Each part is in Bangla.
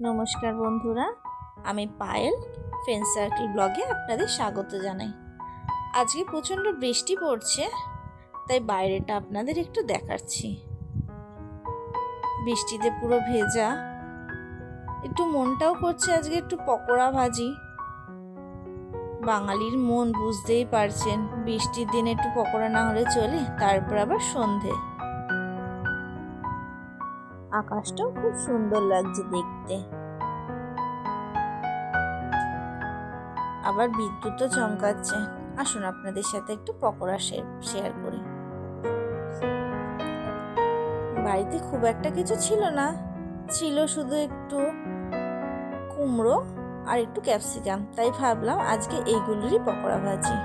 নমস্কার বন্ধুরা, আমি পায়েল ফ্রেন্ড সার্কেল ব্লগে আপনাদের স্বাগত জানাই। আজকে প্রচণ্ড বৃষ্টি পড়ছে, তাই বাইরেটা আপনাদের একটু দেখাচ্ছি। বৃষ্টিতে পুরো ভেজা, একটু মনটাও করছে আজকে একটু পকোড়া ভাজি। বাঙালির মন বুঝতেই পারছেন, বৃষ্টির দিনে একটু পকোড়া না হলে চলে। তারপর আবার সন্ধে, আকাশটাও খুব সুন্দর লাগছে দেখতে, আবার বিদ্যুৎও চমকাচ্ছে। আসুন আপনাদের সাথে একটু পকোড়া শেয়ার করি। বাড়িতে খুব একটা কিছু ছিল না, ছিল শুধু একটু কুমড়ো আর একটু ক্যাপসিকাম, তাই ভাবলাম আজকে এইগুলোরই পকোড়া ভাজি।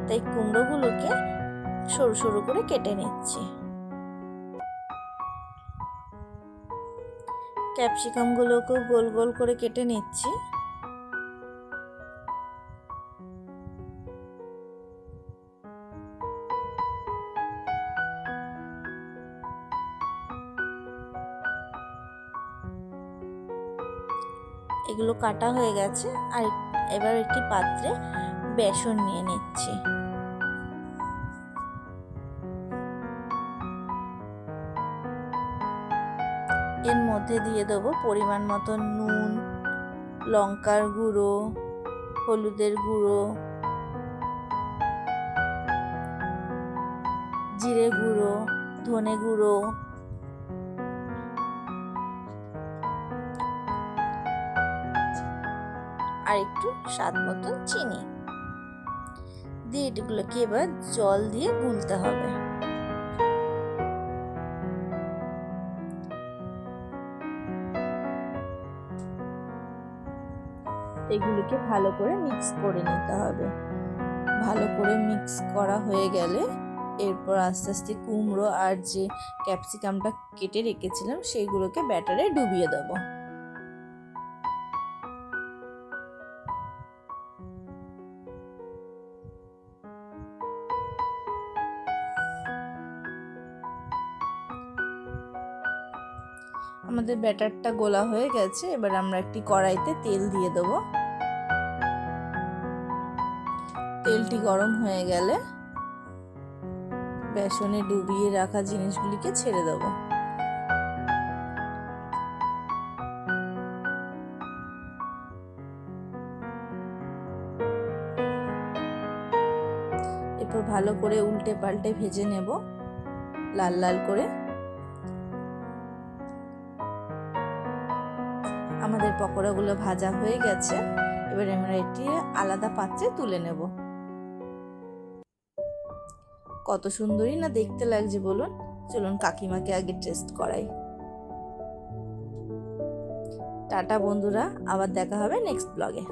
তাই কুমড়োগুলোকে সরু সরু করে কেটে নিচ্ছি, ক্যাপসিকামগুলোকেও গোল গোল করে কেটে নিচ্ছি। এগুলো কাটা হয়ে গেছে, আর এবার একটি পাত্রে বেসন নিয়ে নিচ্ছি। এর মধ্যে দিয়ে দেবো পরিমাণ মতো নুন, লঙ্কার গুঁড়ো, হলুদের গুঁড়ো, জিরে গুঁড়ো, ধনে গুঁড়ো, আর একটু স্বাদ মতন চিনি দিয়ে এগুলোকে এবার জল দিয়ে গুলতে হবে। এগুলোকে ভালো করে মিক্স করে নিতে হবে। ভালো করে মিক্স করা হয়ে গেলে এরপর আস্তে আস্তে কুমড়ো আর যে ক্যাপসিকামটা কেটে রেখেছিলাম সেইগুলোকে ব্যাটারে ডুবিয়ে দেবো। আমাদের ব্যাটারটা গোলা হয়ে গেছে, এবার আমরা একটি কড়াইতে তেল দিয়ে দেবো। তেলটি গরম হয়ে গেলে বেসনে ডুবিয়ে রাখা জিনিসগুলিকে ছেড়ে দেবো। এরপর ভালো করে উল্টে পাল্টে ভেজে নেব লাল লাল করে। আমাদের পকোড়াগুলো ভাজা হয়ে গেছে, এবার আমরা এটি আলাদা পাত্রে তুলে নেব। কত সুন্দরই না দেখতে লাগছে বলুন। চলুন কাকিমাকে আগে টেস্ট করাই। টাটা বন্ধুরা, আবার দেখা হবে নেক্সট ব্লগে।